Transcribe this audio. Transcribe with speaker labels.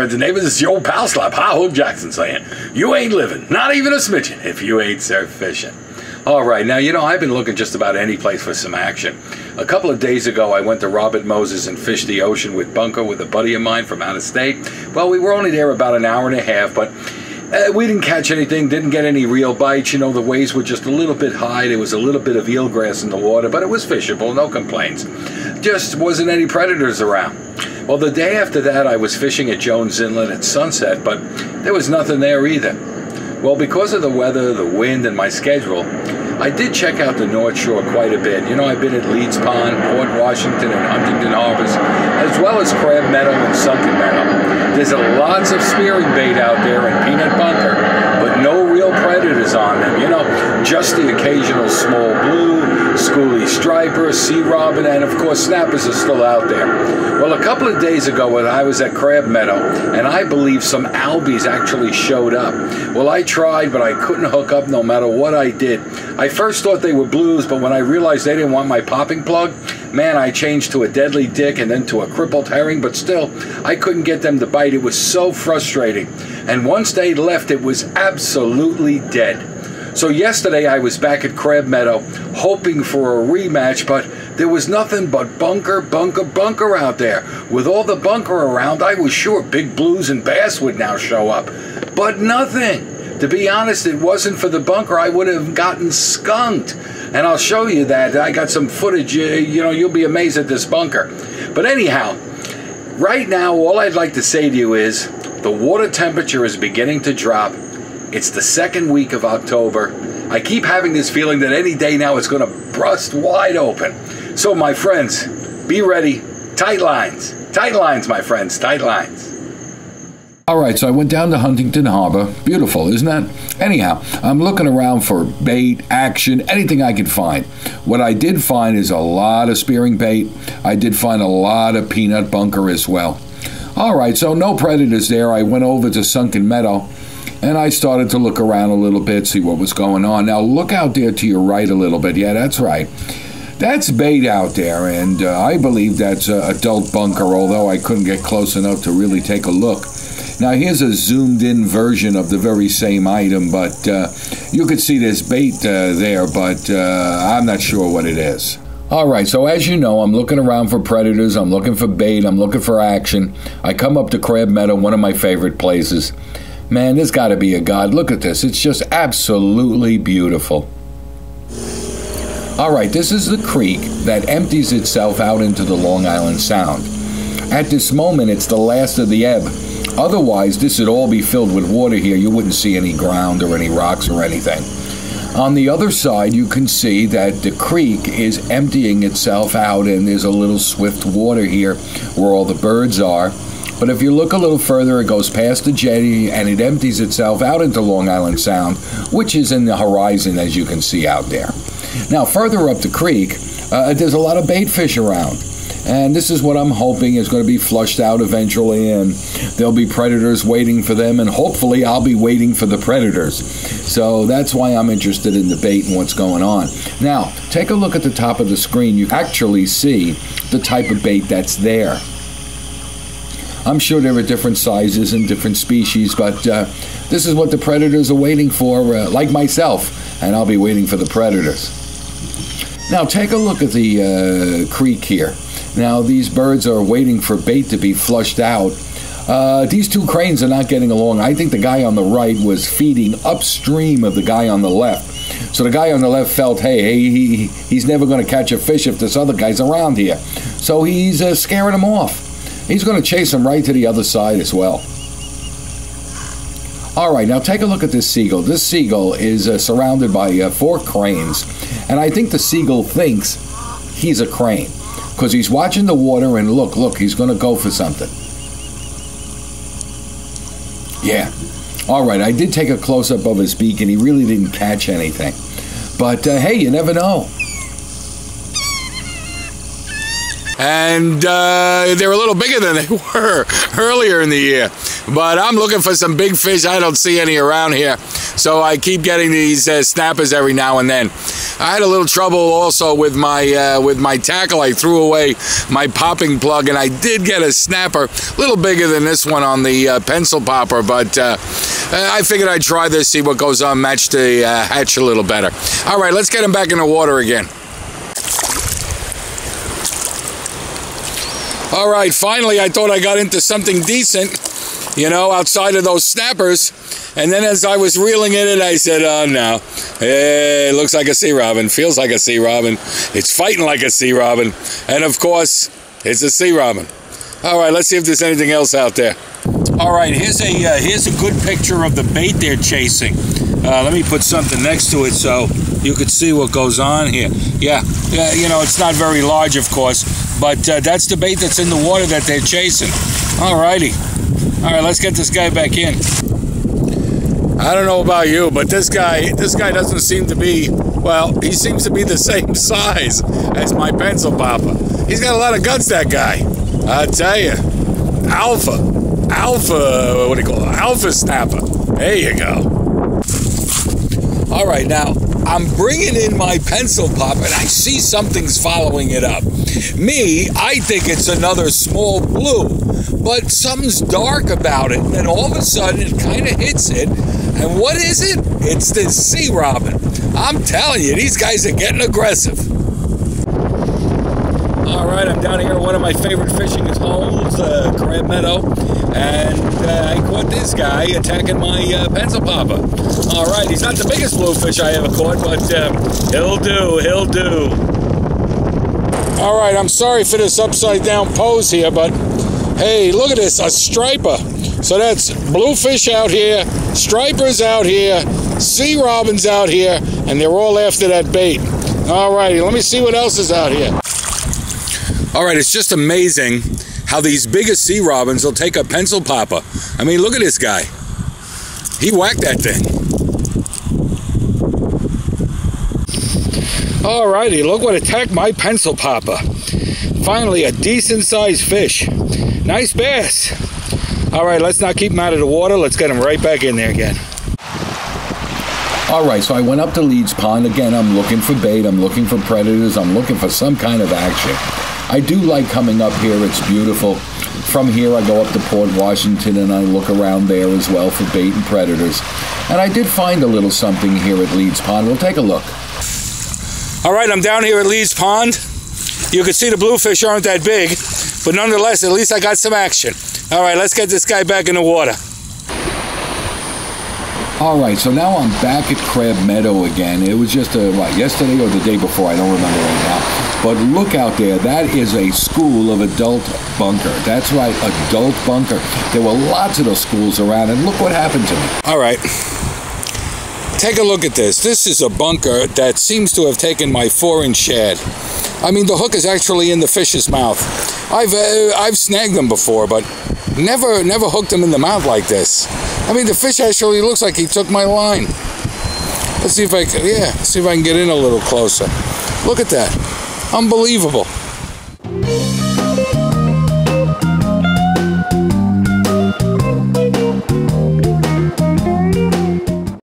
Speaker 1: friends and neighbors. It's your old pal Slap High Hook Jackson saying, you ain't living, not even a smidgen, if you ain't surf fishing. All right, now, you know, I've been looking just about any place for some action. A couple of days ago, I went to Robert Moses and fished the ocean with Bunker with a buddy of mine from out of state. Well, we were only there about an hour and a half, but we didn't catch anything, didn't get any real bites. You know, the waves were just a little bit high. There was a little bit of eelgrass in the water, but it was fishable, no complaints. Just wasn't any predators around. Well, the day after that, I was fishing at Jones Inlet at sunset, but there was nothing there either. Well, because of the weather, the wind, and my schedule, I did check out the North Shore quite a bit. You know, I've been at Leeds Pond, Port Washington, and Huntington Harbors, as well as Crab Meadow and Sunken Meadow. There's lots of spearing bait out there in Peanut Bunker, but no real predators on them. You know, just the occasional small blue, schoolie striper, sea robin, and of course snappers are still out there. Well, a couple of days ago I was at Crab Meadow, and I believe some albies actually showed up. Well, I tried, but I couldn't hook up no matter what I did. I first thought they were blues, but when I realized they didn't want my popping plug, man, I changed to a deadly dick and then to a crippled herring, but still, I couldn't get them to bite. It was so frustrating. And once they left, it was absolutely dead. So yesterday I was back at Crab Meadow hoping for a rematch, but there was nothing but bunker out there. With all the bunker around, I was sure big blues and bass would now show up. But nothing. To be honest, it wasn't for the bunker, I would have gotten skunked. And I'll show you that. I got some footage, you know, you'll be amazed at this bunker. But anyhow, right now, all I'd like to say to you is the water temperature is beginning to drop. It's the second week of October. I keep having this feeling that any day now it's going to burst wide open. So, my friends, be ready. Tight lines. Tight lines, my friends. Tight lines.
Speaker 2: All right, so I went down to Huntington Harbor. Beautiful, isn't that? Anyhow, I'm looking around for bait, action, anything I could find. What I did find is a lot of spearing bait. I did find a lot of peanut bunker as well. All right, so no predators there. I went over to Sunken Meadow, and I started to look around a little bit, see what was going on. Now, look out there to your right a little bit. Yeah, that's right. That's bait out there, and I believe that's adult bunker, although I couldn't get close enough to really take a look. Now, here's a zoomed-in version of the very same item, but you could see there's bait there, but I'm not sure what it is. All right, so as you know, I'm looking around for predators, I'm looking for bait, I'm looking for action. I come up to Crab Meadow, one of my favorite places. Man, there's got to be a God. Look at this. It's just absolutely beautiful. All right, this is the creek that empties itself out into the Long Island Sound. At this moment, it's the last of the ebb. Otherwise, this would all be filled with water here. You wouldn't see any ground or any rocks or anything. On the other side, you can see that the creek is emptying itself out, and there's a little swift water here where all the birds are. But if you look a little further, it goes past the jetty, and it empties itself out into Long Island Sound, which is in the horizon, as you can see out there. Now, further up the creek, there's a lot of bait fish around. And this is what I'm hoping is going to be flushed out eventually, and there'll be predators waiting for them, and hopefully I'll be waiting for the predators. So that's why I'm interested in the bait and what's going on. Now, take a look at the top of the screen. You actually see the type of bait that's there. I'm sure there are different sizes and different species, but this is what the predators are waiting for, like myself, and I'll be waiting for the predators. Now, take a look at the creek here. Now, these birds are waiting for bait to be flushed out. These two cranes are not getting along. I think the guy on the right was feeding upstream of the guy on the left. So the guy on the left felt, hey, he's never going to catch a fish if this other guy's around here. So he's scaring him off. He's going to chase him right to the other side as well. All right, now take a look at this seagull. This seagull is surrounded by 4 cranes. And I think the seagull thinks he's a crane, because he's watching the water, and look, he's going to go for something. Yeah. All right, I did take a close-up of his beak, and he really didn't catch anything. But, hey, you never know.
Speaker 3: And they're a little bigger than they were earlier in the year. But I'm looking for some big fish. I don't see any around here. So I keep getting these snappers every now and then. I had a little trouble also with my tackle. I threw away my popping plug, and I did get a snapper, a little bigger than this one on the pencil popper, but I figured I'd try this, see what goes on, match the hatch a little better. All right, let's get him back in the water again. All right, finally, I thought I got into something decent, you know, outside of those snappers. And then as I was reeling in it, I said, oh, no. Hey, it looks like a sea robin, feels like a sea robin. It's fighting like a sea robin. And, of course, it's a sea robin. All right, let's see if there's anything else out there. All right, here's a good picture of the bait they're chasing. Let me put something next to it so you could see what goes on here. Yeah, you know, it's not very large, of course, but that's the bait that's in the water that they're chasing. All righty. All right, let's get this guy back in. I don't know about you, but this guy doesn't seem to be, well, he seems to be the same size as my pencil popper. He's got a lot of guts, that guy. I tell you. Alpha, what do you call it? Alpha snapper. There you go. All right, now, I'm bringing in my pencil pop, and I see something's following it up. Me, I think it's another small blue, but something's dark about it, and then all of a sudden it kind of hits it, and what is it? It's this sea robin. I'm telling you, these guys are getting aggressive. All right, I'm down here at one of my favorite fishing holes, Crab Meadow, and I caught this guy attacking my pencil popper. All right, he's not the biggest bluefish I ever caught, but he'll do. All right, I'm sorry for this upside down pose here, but hey, look at this, a striper. So that's bluefish out here, stripers out here, sea robins out here, and they're all after that bait. All righty, let me see what else is out here. All right, it's just amazing how these biggest sea robins will take a pencil popper. I mean, look at this guy. He whacked that thing. All righty, look what attacked my pencil popper. Finally, a decent-sized fish. Nice bass. All right, let's not keep him out of the water. Let's get him right back in there again.
Speaker 2: All right, so I went up to Leeds Pond. Again, I'm looking for bait. I'm looking for predators. I'm looking for some kind of action. I do like coming up here. It's beautiful. From here, I go up to Port Washington, and I look around there as well for bait and predators. And I did find a little something here at Leeds Pond. We'll take a look.
Speaker 3: All right, I'm down here at Leeds Pond. You can see the bluefish aren't that big, but nonetheless, at least I got some action. All right, let's get this guy back in the water.
Speaker 2: All right, so now I'm back at Crab Meadow again. It was just, yesterday or the day before, I don't remember right now. But look out there, that is a school of adult bunker. That's right, adult bunker. There were lots of those schools around, and look what happened to me.
Speaker 3: All right, take a look at this. This is a bunker that seems to have taken my 4-inch shad. I mean, the hook is actually in the fish's mouth. I've snagged them before, but never hooked them in the mouth like this. I mean, the fish actually looks like he took my line. Let's see if I can, see if I can get in a little closer. Look at that. Unbelievable.